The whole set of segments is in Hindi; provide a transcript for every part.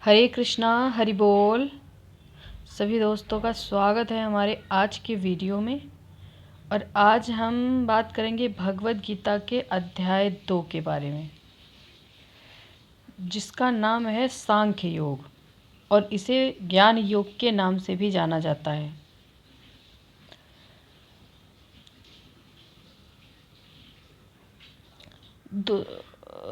हरे कृष्णा हरि बोल। सभी दोस्तों का स्वागत है हमारे आज के वीडियो में। और आज हम बात करेंगे भगवद गीता के अध्याय 2 के बारे में, जिसका नाम है सांख्य योग और इसे ज्ञान योग के नाम से भी जाना जाता है।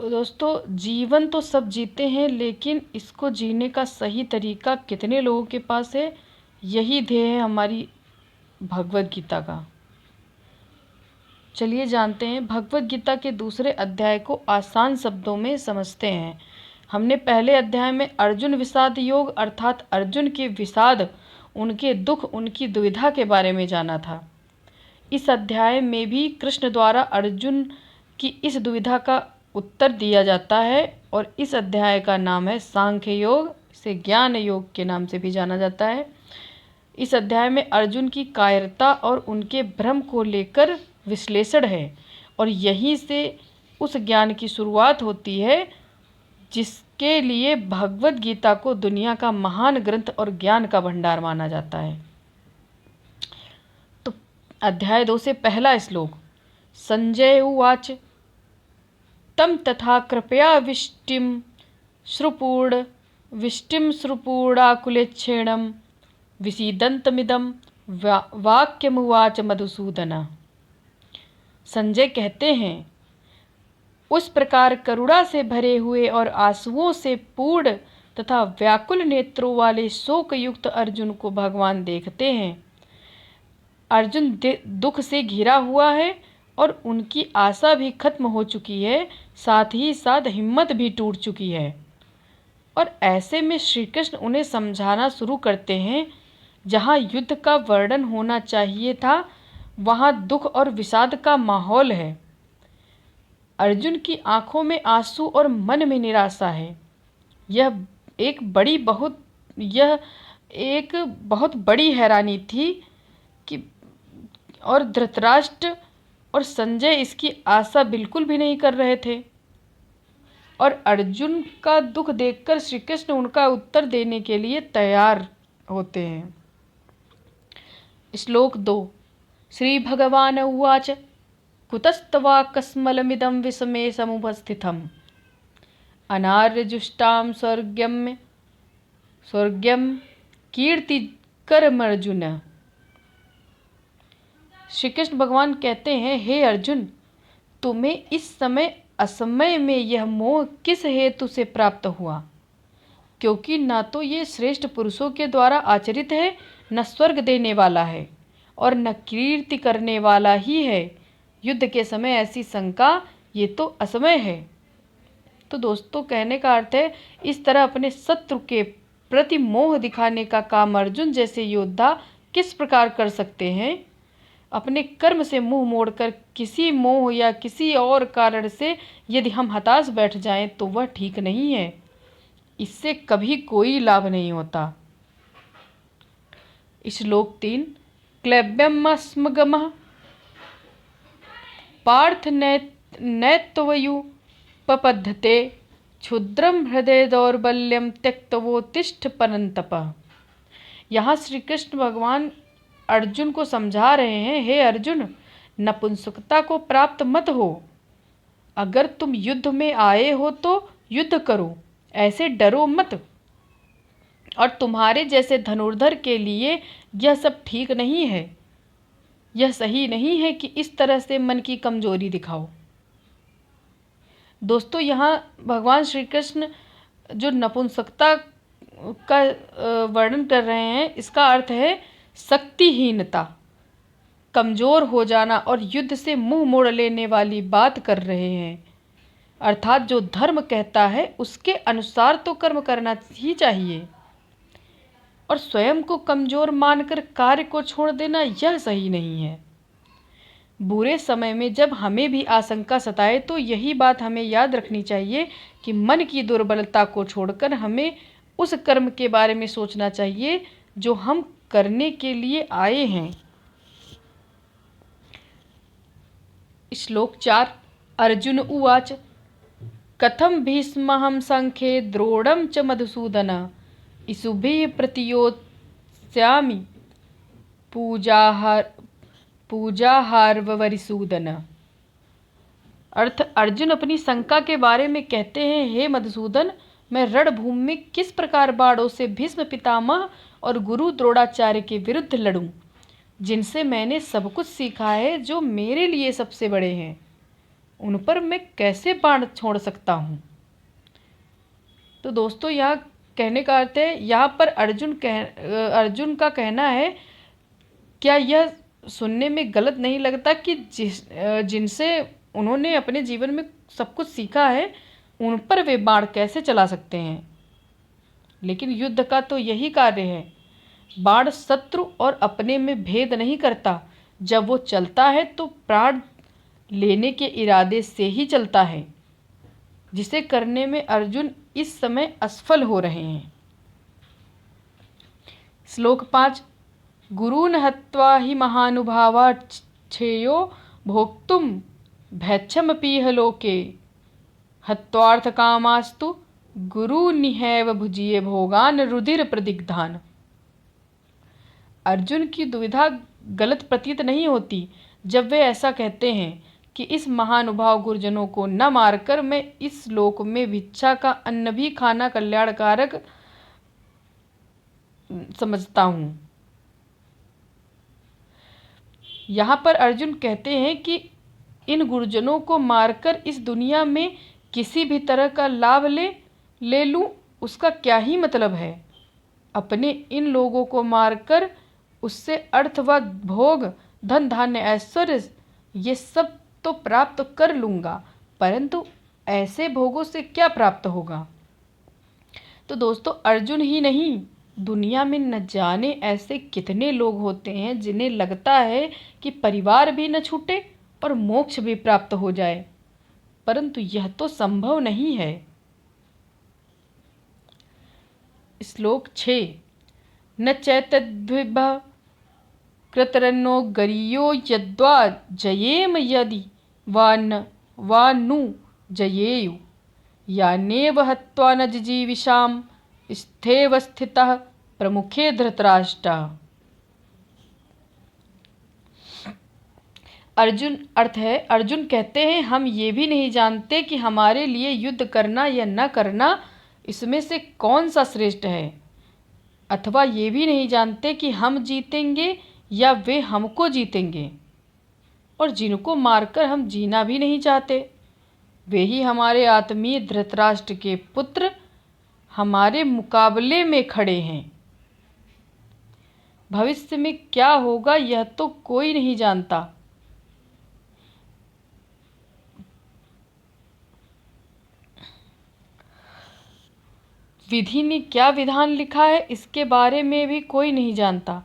दोस्तों, जीवन तो सब जीते हैं, लेकिन इसको जीने का सही तरीका कितने लोगों के पास है, यही ध्येय है हमारी भगवद गीता का। चलिए जानते हैं। भगवद गीता के दूसरे अध्याय को आसान शब्दों में समझते हैं। हमने पहले अध्याय में अर्जुन विषाद योग अर्थात अर्जुन के विषाद, उनके दुख, उनकी दुविधा के बारे में जाना था। इस अध्याय में भी कृष्ण द्वारा अर्जुन की इस दुविधा का उत्तर दिया जाता है और इस अध्याय का नाम है सांख्य योग। इसे ज्ञान योग के नाम से भी जाना जाता है। इस अध्याय में अर्जुन की कायरता और उनके भ्रम को लेकर विश्लेषण है और यहीं से उस ज्ञान की शुरुआत होती है जिसके लिए भगवद गीता को दुनिया का महान ग्रंथ और ज्ञान का भंडार माना जाता है। तो अध्याय 2 से पहला श्लोक। संजय उवाच तम तथा कृपया विष्टिम श्रुपूडाकुलेक्षेणं विसीदन्तमिदं वाक्यमुवाच मधुसूदन। संजय कहते हैं, उस प्रकार करुणा से भरे हुए और आंसुओं से पूर्ण तथा व्याकुल नेत्रों वाले शोकयुक्त अर्जुन को भगवान देखते हैं। अर्जुन दुख से घिरा हुआ है और उनकी आशा भी खत्म हो चुकी है, साथ ही साथ हिम्मत भी टूट चुकी है। और ऐसे में श्री कृष्ण उन्हें समझाना शुरू करते हैं, जहाँ युद्ध का वर्णन होना चाहिए था वहाँ दुख और विषाद का माहौल है। अर्जुन की आंखों में आंसू और मन में निराशा है। यह एक बहुत बड़ी हैरानी थी कि और धृतराष्ट्र और संजय इसकी आशा बिल्कुल भी नहीं कर रहे थे। और अर्जुन का दुख देखकर श्री कृष्ण उनका उत्तर देने के लिए तैयार होते हैं। श्लोक 2। श्री भगवान उवाच कुतस्तवाकस्मलमिदं विषमे समुपस्थितम् अनार्यजुष्टां स्वर्ग्यं कीर्तिकरमर्जुन। श्री कृष्ण भगवान कहते हैं, हे अर्जुन, तुम्हें इस समय असमय में यह मोह किस हेतु से प्राप्त हुआ? क्योंकि न तो ये श्रेष्ठ पुरुषों के द्वारा आचरित है, न स्वर्ग देने वाला है और न कीर्ति करने वाला ही है। युद्ध के समय ऐसी शंका, ये तो असमय है। तो दोस्तों, कहने का अर्थ है, इस तरह अपने शत्रु के प्रति मोह दिखाने का काम अर्जुन जैसे योद्धा किस प्रकार कर सकते हैं? अपने कर्म से मुंह मोड़कर किसी मोह या किसी और कारण से यदि हम हताश बैठ जाएं तो वह ठीक नहीं है। इससे कभी कोई लाभ नहीं होता। श्लोक 3। क्लैब्यमस्मगमः पार्थ नैत्वयुपपद्धते क्षुद्रम हृदय दौर्बल्यम त्यक्तवोत्तिष्ठ परंतप। यहाँ श्री कृष्ण भगवान अर्जुन को समझा रहे हैं, हे अर्जुन, नपुंसकता को प्राप्त मत हो। अगर तुम युद्ध में आए हो तो युद्ध करो, ऐसे डरो मत। और तुम्हारे जैसे धनुर्धर के लिए यह सब ठीक नहीं है। यह सही नहीं है कि इस तरह से मन की कमजोरी दिखाओ। दोस्तों, यहाँ भगवान श्री कृष्ण जो नपुंसकता का वर्णन कर रहे हैं, इसका अर्थ है शक्तिहीनता, कमजोर हो जाना और युद्ध से मुंह मोड़ लेने वाली बात कर रहे हैं। अर्थात जो धर्म कहता है उसके अनुसार तो कर्म करना ही चाहिए और स्वयं को कमजोर मानकर कार्य को छोड़ देना यह सही नहीं है। बुरे समय में जब हमें भी आशंका सताए तो यही बात हमें याद रखनी चाहिए कि मन की दुर्बलता को छोड़कर हमें उस कर्म के बारे में सोचना चाहिए जो हम करने के लिए आए हैं। श्लोक 4। अर्जुन उवाच कथम भीष्महं संख्ये द्रोणं च मधुसूदन इसुभिः प्रतियोत्स्यामि पूजाहार्वरिसूदन। अर्थ, अर्जुन अपनी शंका के बारे में कहते हैं, हे मधुसूदन, मैं रणभूमि में किस प्रकार बाणों से भीष्म पितामह और गुरु द्रोणाचार्य के विरुद्ध लड़ूं, जिनसे मैंने सब कुछ सीखा है, जो मेरे लिए सबसे बड़े हैं, उन पर मैं कैसे बाण छोड़ सकता हूँ। तो दोस्तों, यहाँ कहने का अर्थ है, यहाँ पर अर्जुन का कहना है, क्या यह सुनने में गलत नहीं लगता कि जिनसे उन्होंने अपने जीवन में सब कुछ सीखा है, उन पर वे बाण कैसे चला सकते हैं। लेकिन युद्ध का तो यही कार्य है। बाण शत्रु और अपने में भेद नहीं करता। जब वो चलता है तो प्राण लेने के इरादे से ही चलता है, जिसे करने में अर्जुन इस समय असफल हो रहे हैं। श्लोक 5। गुरून् हत्वा हि महानुभावा श्रेयो भोक्तुं भैच्छमपीह लोके हत्वार्थकामास्तु गुरूनिहैव भुजिये भोगान रुधिर प्रदिग्धान। अर्जुन की दुविधा गलत प्रतीत नहीं होती जब वे ऐसा कहते हैं कि इस महानुभाव गुरुजनों को न मारकर मैं इस लोक में भिक्षा का अन्न भी खाना कल्याणकारक समझता हूँ। यहाँ पर अर्जुन कहते हैं कि इन गुरुजनों को मारकर इस दुनिया में किसी भी तरह का लाभ ले लूँ, उसका क्या ही मतलब है। अपने इन लोगों को मारकर उससे अर्थ व भोग, धन धान्य, ऐश्वर्य, ये सब तो प्राप्त कर लूँगा, परंतु ऐसे भोगों से क्या प्राप्त होगा। तो दोस्तों, अर्जुन ही नहीं, दुनिया में न जाने ऐसे कितने लोग होते हैं जिन्हें लगता है कि परिवार भी न छूटे और मोक्ष भी प्राप्त हो जाए, परंतु यह तो संभव नहीं है। श्लोक 6। न चैतद्विभः कृतरन्नो गरीयो यद्वा जयेम यदि वा नु जयेयु यानेव हत्वा न जिजीविषाम स्थेव स्थितः प्रमुखे धृतराष्ट्रः। अर्जुन कहते हैं, हम ये भी नहीं जानते कि हमारे लिए युद्ध करना या न करना इसमें से कौन सा श्रेष्ठ है, अथवा ये भी नहीं जानते कि हम जीतेंगे या वे हमको जीतेंगे। और जिनको मारकर हम जीना भी नहीं चाहते, वे ही हमारे आत्मीय धृतराष्ट्र के पुत्र हमारे मुकाबले में खड़े हैं। भविष्य में क्या होगा यह तो कोई नहीं जानता। विधि ने क्या विधान लिखा है इसके बारे में भी कोई नहीं जानता,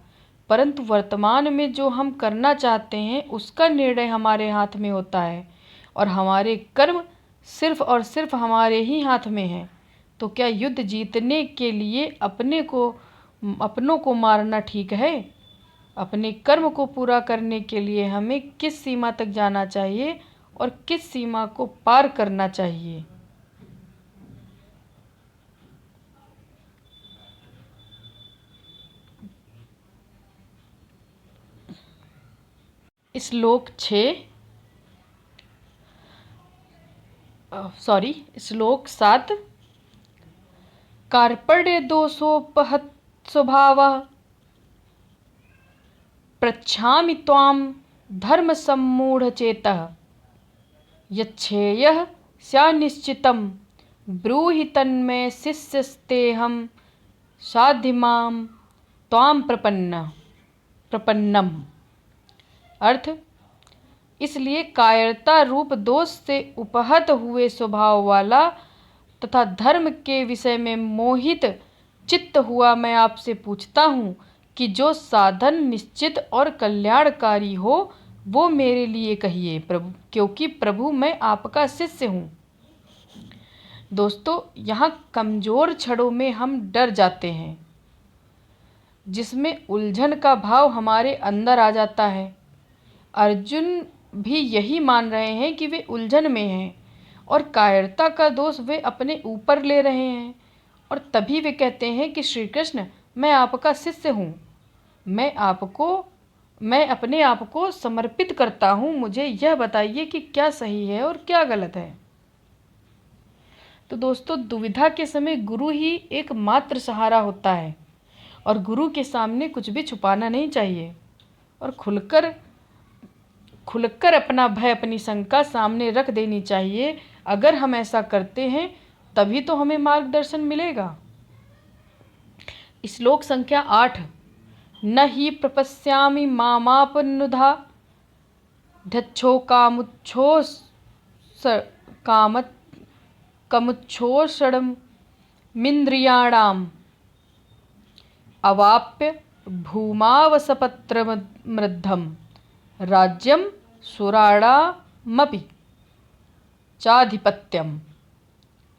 परंतु वर्तमान में जो हम करना चाहते हैं उसका निर्णय हमारे हाथ में होता है, और हमारे कर्म सिर्फ और सिर्फ हमारे ही हाथ में है। तो क्या युद्ध जीतने के लिए अपनों को मारना ठीक है? अपने कर्म को पूरा करने के लिए हमें किस सीमा तक जाना चाहिए और किस सीमा को पार करना चाहिए? श्लोक 7। कार्पण्य दोषोपहत स्वभावः पृच्छामि त्वां धर्म सम्मूढ़चेतः यच्छ्रेयः स्यान्निश्चितं ब्रूहि तन्मे शिष्यस्तेऽहं साध्यमां त्वां प्रपन्नम्। अर्थ, इसलिए कायरता रूप दोष से उपहत हुए स्वभाव वाला तथा धर्म के विषय में मोहित चित्त हुआ मैं आपसे पूछता हूँ कि जो साधन निश्चित और कल्याणकारी हो वो मेरे लिए कहिए प्रभु, क्योंकि प्रभु मैं आपका शिष्य हूँ। दोस्तों, यहाँ कमज़ोर क्षणों में हम डर जाते हैं, जिसमें उलझन का भाव हमारे अंदर आ जाता है। अर्जुन भी यही मान रहे हैं कि वे उलझन में हैं और कायरता का दोष वे अपने ऊपर ले रहे हैं। और तभी वे कहते हैं कि श्री कृष्ण, मैं आपका शिष्य हूँ, मैं अपने आप को समर्पित करता हूँ, मुझे यह बताइए कि क्या सही है और क्या गलत है। तो दोस्तों, दुविधा के समय गुरु ही एकमात्र सहारा होता है और गुरु के सामने कुछ भी छुपाना नहीं चाहिए और खुलकर अपना भय, अपनी शंका सामने रख देनी चाहिए। अगर हम ऐसा करते हैं तभी तो हमें मार्गदर्शन मिलेगा। श्लोक संख्या 8। न हि प्रपश्यामि मामापनुधा ढच्छो कमुच्छोषणमिन्द्रियाणाम् अवाप्य भूमावसपत्रमृद्धं राज्यं सुराणामपि चाधिपत्यम।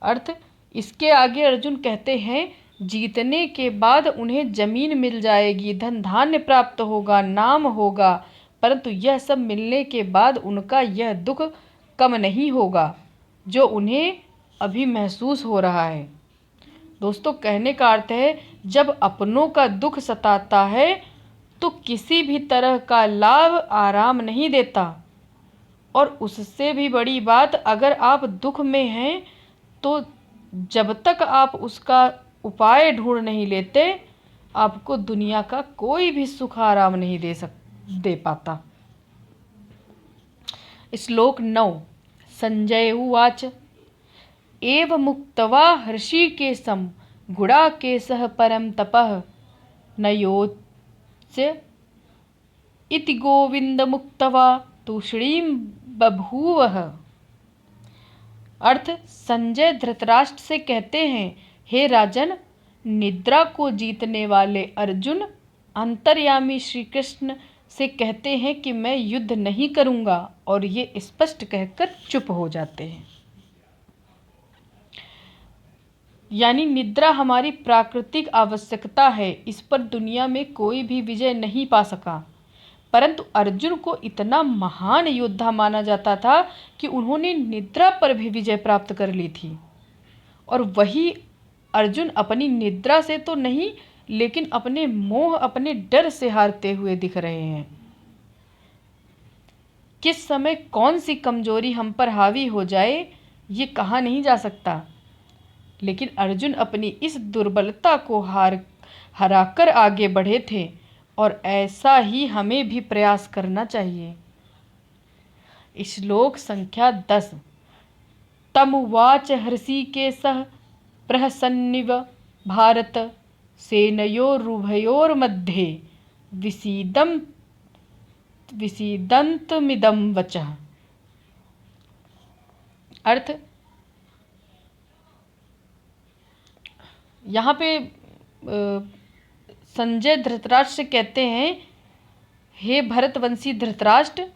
अर्थ, इसके आगे अर्जुन कहते हैं, जीतने के बाद उन्हें जमीन मिल जाएगी, धन धान्य प्राप्त होगा, नाम होगा, परंतु यह सब मिलने के बाद उनका यह दुख कम नहीं होगा जो उन्हें अभी महसूस हो रहा है। दोस्तों, कहने का अर्थ है, जब अपनों का दुख सताता है तो किसी भी तरह का लाभ आराम नहीं देता। और उससे भी बड़ी बात, अगर आप दुख में हैं तो जब तक आप उसका उपाय ढूंढ नहीं लेते, आपको दुनिया का कोई भी सुख आराम नहीं दे पाता। श्लोक 9। संजय उवाच एव मुक्त्वा हृषीकेशं गुडाकेशः परं तपः न योत्स्य इति गोविन्दमुक्त्वा तूष्णीं बभूवः। अर्थ, संजय धृतराष्ट्र से कहते हैं, हे राजन, निद्रा को जीतने वाले अर्जुन अंतर्यामी श्री कृष्ण से कहते हैं कि मैं युद्ध नहीं करूंगा, और ये स्पष्ट कहकर चुप हो जाते हैं। यानी निद्रा हमारी प्राकृतिक आवश्यकता है, इस पर दुनिया में कोई भी विजय नहीं पा सका। परंतु अर्जुन को इतना महान योद्धा माना जाता था कि उन्होंने निद्रा पर भी विजय प्राप्त कर ली थी। और वही अर्जुन अपनी निद्रा से तो नहीं, लेकिन अपने मोह, अपने डर से हारते हुए दिख रहे हैं। किस समय कौन सी कमजोरी हम पर हावी हो जाए ये कहा नहीं जा सकता, लेकिन अर्जुन अपनी इस दुर्बलता को हराकर आगे बढ़े थे, और ऐसा ही हमें भी प्रयास करना चाहिए। श्लोक संख्या 10। तमुवाच हृषीकेशः प्रहसन्निव भारत सेनयोरुभयोर्मध्ये विसीदन्तमिदं वचः। अर्थ, यहाँ पे संजय धृतराष्ट्र से कहते हैं, हे भरतवंशी धृतराष्ट्र,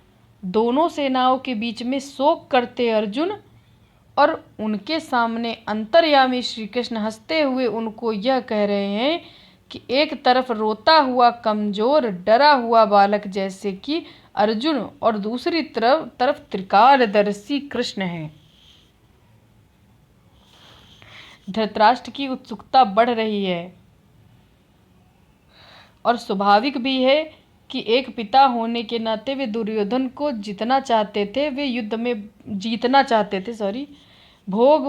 दोनों सेनाओं के बीच में शोक करते अर्जुन और उनके सामने अंतर्यामी श्री कृष्ण हंसते हुए उनको यह कह रहे हैं कि एक तरफ रोता हुआ कमजोर डरा हुआ बालक जैसे कि अर्जुन और दूसरी तरफ त्रिकालदर्शी कृष्ण हैं। धृतराष्ट्र की उत्सुकता बढ़ रही है और स्वाभाविक भी है कि एक पिता होने के नाते वे दुर्योधन को जीतना चाहते थे, वे युद्ध में जीतना चाहते थे, भोग